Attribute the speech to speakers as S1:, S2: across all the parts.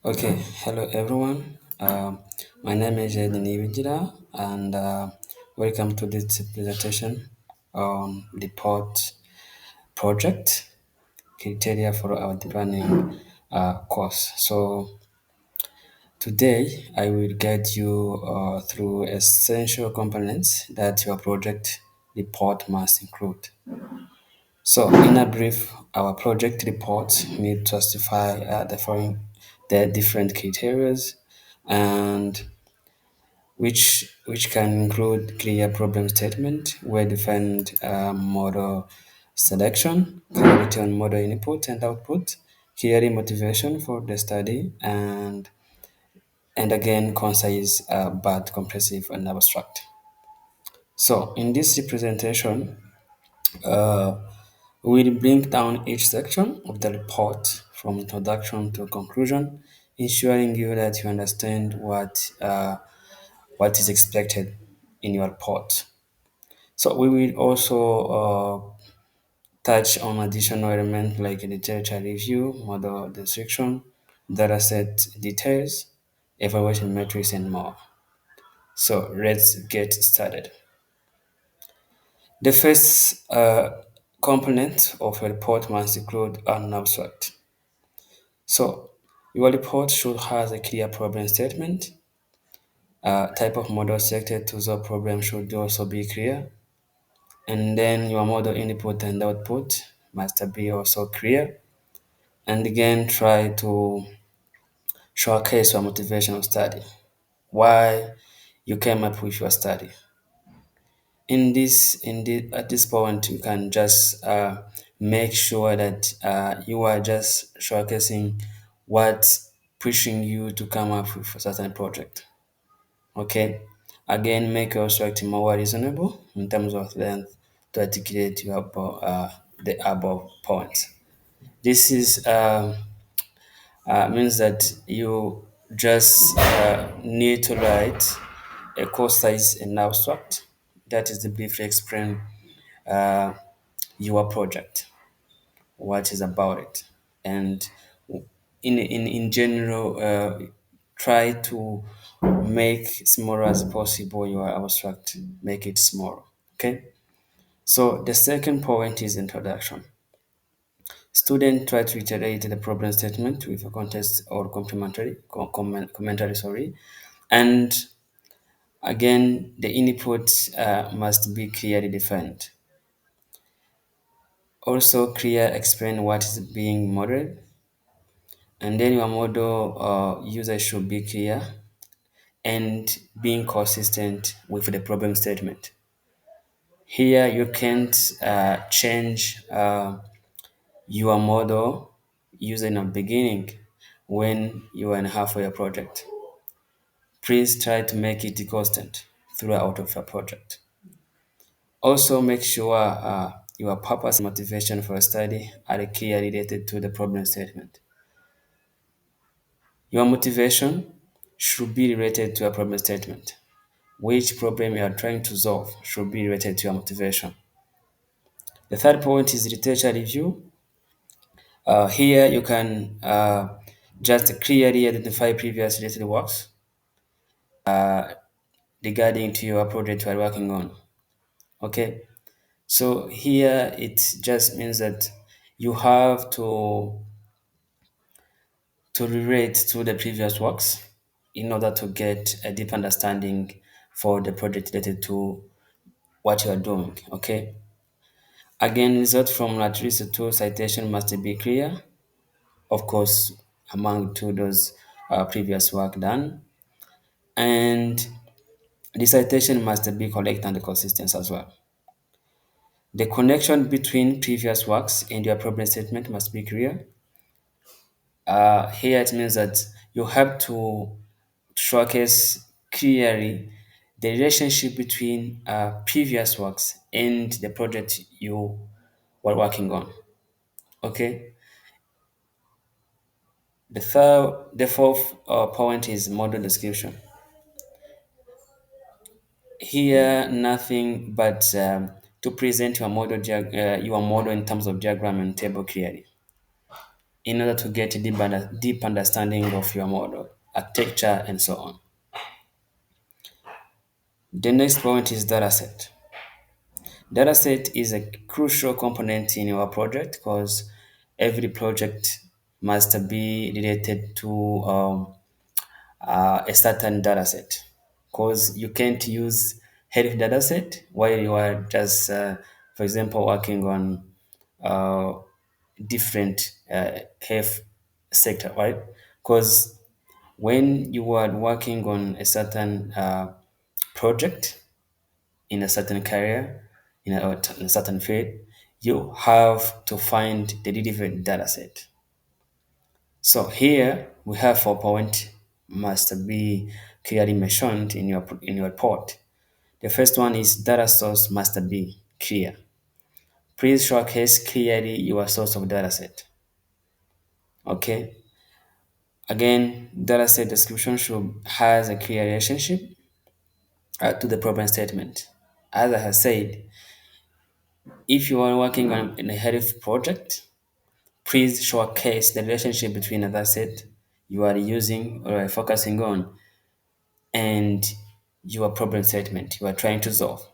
S1: Okay, hello everyone. My name is Edini Vijira, and welcome to this presentation on the POT project criteria for our planning course. So today I will guide you through essential components that your project report must include. So, in a brief, our project report need to justify the different criteria and which can include clear problem statement, well-defined model selection, clarity on model input and output, clear motivation for the study, and again concise but comprehensive and abstract. So in this representation, uh, we'll break down each section of the report from introduction to conclusion, ensuring you that you understand what is expected in your report. So we will also touch on additional elements like literature review, model description, dataset details, evaluation metrics, and more. So let's get started. The first component of a report must include an abstract. So your report should have a clear problem statement. Type of model selected to solve problem should also be clear. And then your model input and output must be also clear. And again, try to showcase your motivation of study, why you came up with your study. At this point, you can just make sure that you are just showcasing what's pushing you to come up with a certain project. Okay. Again, make your structure more reasonable in terms of length to articulate the above points. This is means that you just need to write a course size and abstract that is to briefly explain uh, your project, what is about it, and in general, try to make smaller as possible your abstract, make it smaller. Okay. So the second point is introduction. Student try to iterate the problem statement with a context or commentary, sorry, and again the input must be clearly defined. Also, clear explain what is being modeled, and then your model user should be clear and being consistent with the problem statement. Here, you can't change your model using a beginning when you are in half of your project. Please try to make it constant throughout of your project. Also, make sure your purpose and motivation for study are clearly related to the problem statement. Your motivation should be related to a problem statement. Which problem you are trying to solve should be related to your motivation. The third point is literature review. Here you can just clearly identify previous related works regarding to your project you are working on. Okay, so here it just means that you have to relate to the previous works in order to get a deep understanding for the project related to what you are doing. Okay. Again, result from at least two citation must be clear, of course, among to those previous work done, and the citation must be correct and consistent as well. The connection between previous works and your problem statement must be clear. Here it means that you have to showcase clearly the relationship between previous works and the project you were working on. Okay. The fourth point is model description. Here, nothing but to present your model in terms of diagram and table clearly. in order to get a deep understanding of your model, architecture, and so on. The next point is dataset. Dataset is a crucial component in your project because every project must be related to a certain dataset. Because you can't use health dataset while you are just, for example, working on uh, different health sector, right? Because when you are working on a certain project in a certain career, in a certain field, you have to find the relevant data set. So here we have 4 points must be clearly mentioned in your report. The first one is data source must be clear. Please showcase clearly your source of data set. Okay. Again, data set description should has a clear relationship to the problem statement. As I have said, if you are working on a health project, please showcase the relationship between a data set you are using or are focusing on and your problem statement you are trying to solve.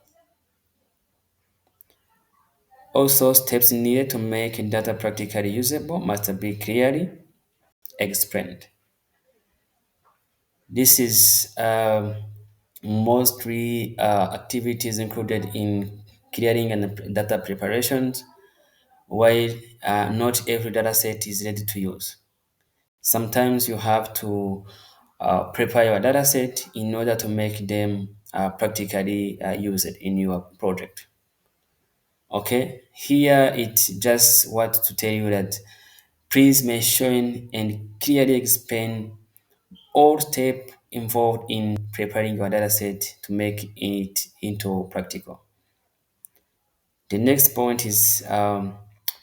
S1: Also, steps needed to make data practically usable must be clearly explained. This is mostly activities included in clearing and data preparations, while not every data set is ready to use. Sometimes you have to prepare your data set in order to make them practically used in your project. Okay, here it's just what to tell you that please mention and clearly explain all steps involved in preparing your data set to make it into practical. The next point is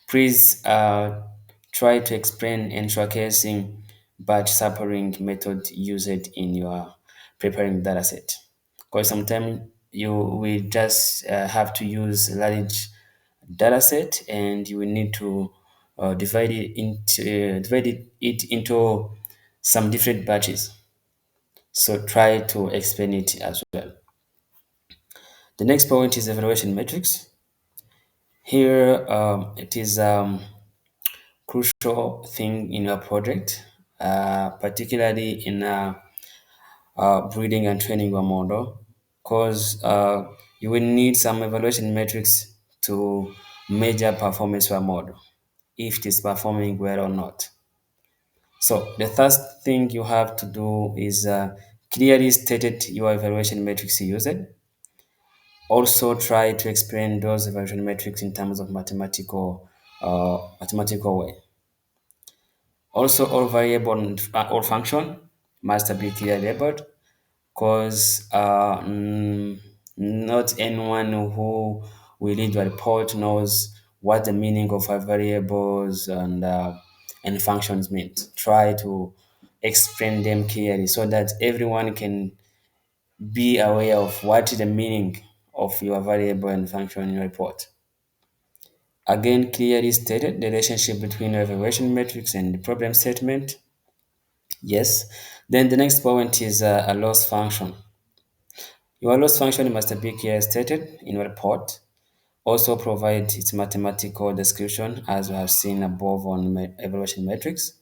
S1: please try to explain and showcasing batch sampling method used in your preparing data set. Because sometimes you will just have to use large data set and you will need to divide it into some different batches. So try to explain it as well. The next point is evaluation metrics. Here, it is crucial thing in your project, particularly in breeding and training your model, because you will need some evaluation metrics to measure performance of your model, if it is performing well or not. So the first thing you have to do is clearly stated your evaluation metrics you used. Also try to explain those evaluation metrics in terms of mathematical way. Also, all variable and all function must be clearly labeled because not anyone who will read the report knows what the meaning of our variables and functions means. Try to explain them clearly so that everyone can be aware of what is the meaning of your variable and function in your report. Again, clearly stated the relationship between your evaluation metrics and the problem statement. Yes. Then the next point is a loss function. Your loss function must be clearly stated in your report. Also provide its mathematical description as we have seen above on evaluation metrics.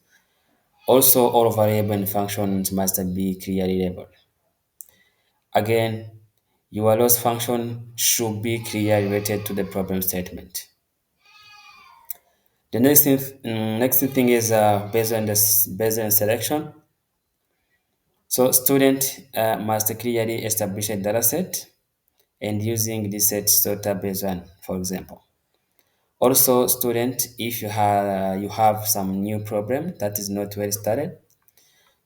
S1: Also, all variable and functions must be clearly labeled. Again, your loss function should be clearly related to the problem statement. The next thing is based on selection. So student must clearly establish a data set and using this set sorter based on, for example. Also, student, if you have some new problem that is not well started,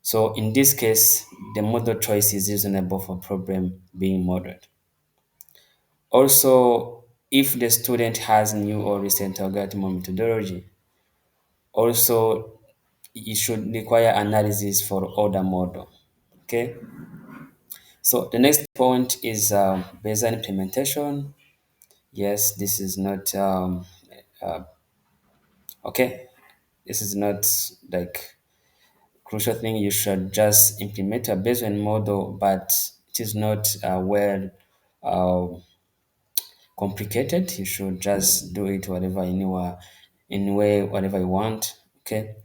S1: so in this case, the model choice is reasonable for problem being modeled. Also, if the student has new or recent algorithm methodology, also it should require analysis for older model. Okay. So the next point is baseline implementation. Yes, this is not okay. This is not like crucial thing. You should just implement a baseline model, but it is not well uh, complicated. You should just do it whatever in way whatever you want. Okay,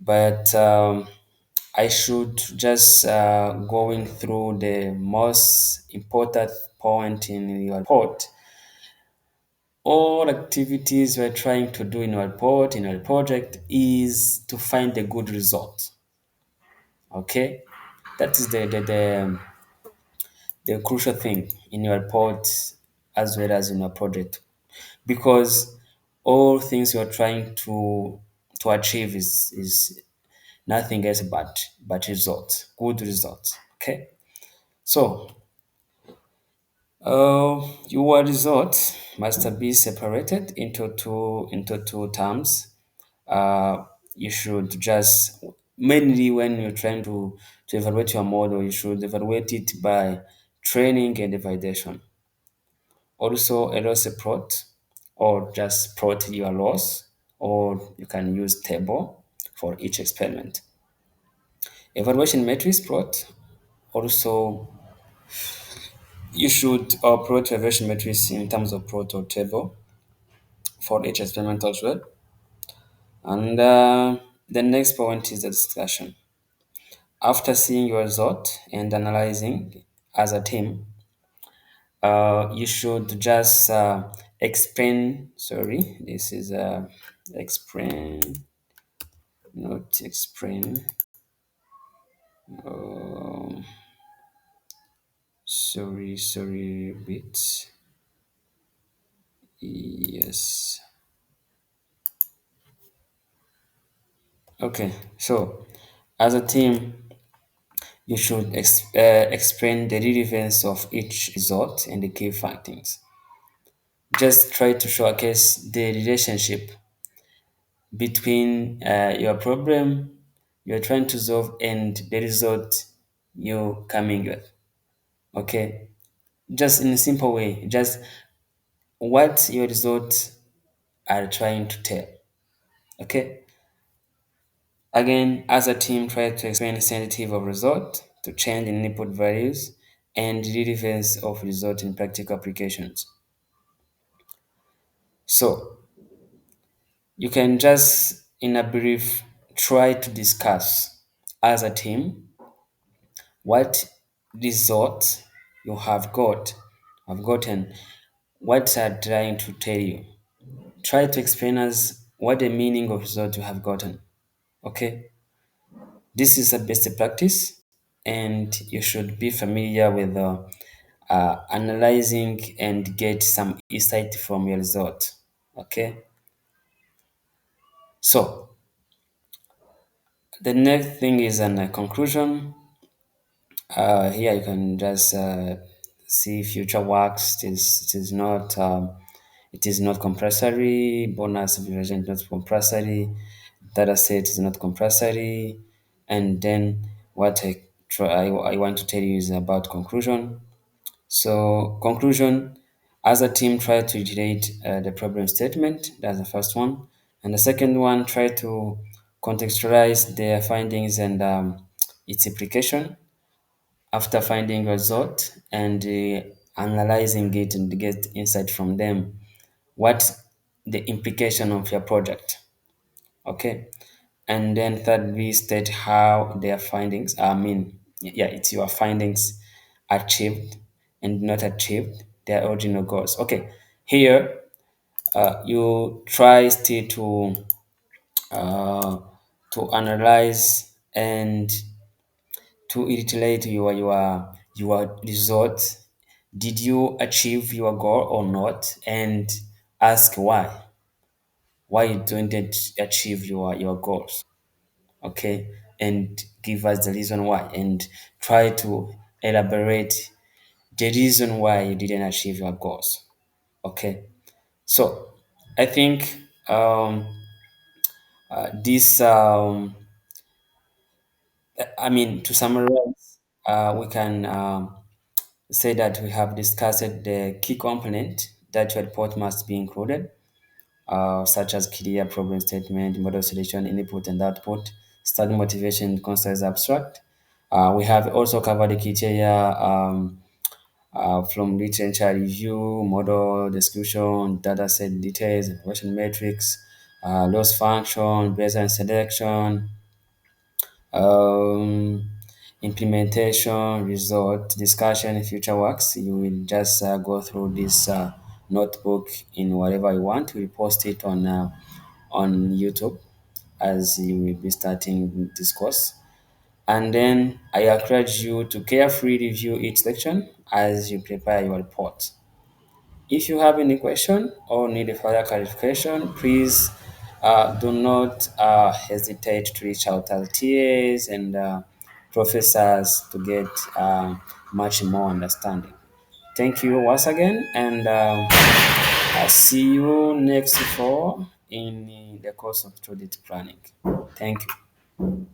S1: but I should just going through the most important point in your report. All activities we're trying to do in our report, in our project, is to find a good result. Okay, that is the crucial thing in your report as well as in your project, because all things you're trying to achieve is nothing else but results, good results. Okay, so your results must be separated into two terms. You should just mainly when you're trying to evaluate your model, you should evaluate it by training and validation. Also, a loss plot or just plot your loss, or you can use table for each experiment. Evaluation matrix plot. Also, you should plot evaluation matrix in terms of plot or table for each experiment as well. And the next point is the discussion. After seeing your result and analyzing as a team, you should just explain. Sorry, this is explain, not explain. Um, sorry, bit. Yes. Okay. So, as a team, you should explain the relevance of each result and the key findings. Just try to showcase the relationship between your problem you're trying to solve and the result you're coming with. Okay, just in a simple way, just what your results are trying to tell. Okay, again, as a team, try to explain sensitive of result to change in input values and relevance of result in practical applications. So you can just, in a brief, try to discuss as a team what results you have gotten, what are trying to tell you. Try to explain us what the meaning of result you have gotten. Okay, this is a best practice, and you should be familiar with analyzing and get some insight from your result. Okay, so the next thing is a conclusion. Here you can just see future works. It is not compulsory. Bonus version is not compulsory. Data set is not compulsory. And then what I want to tell you is about conclusion. So conclusion, as a team, try to iterate the problem statement. That's the first one. And the second one, try to contextualize their findings and its application after finding result and analyzing it and get insight from them what the implication of your project. Okay, and then thirdly state how their findings, it's your findings achieved and not achieved their original goals. Okay, here you try still uh, to analyze and to iterate your results. Did you achieve your goal or not? And ask why you didn't achieve your goals. Okay, and give us the reason why, and try to elaborate the reason why you didn't achieve your goals. Okay, so I think this to summarize, we can say that we have discussed the key component that your report must be included. such as clear problem statement, model selection, input and output, study motivation, concepts abstract. We have also covered the criteria from literature review, model description, dataset details, evaluation metrics, loss function, baseline selection, um, implementation, result, discussion, future works. You will just go through this notebook in whatever you want. We post it on YouTube as you will be starting this course. And then I encourage you to carefully review each section as you prepare your report. If you have any question or need a further clarification, please do not hesitate to reach out to TAs and professors to get much more understanding. Thank you once again, and I'll see you next fall in the course of project planning. Thank you.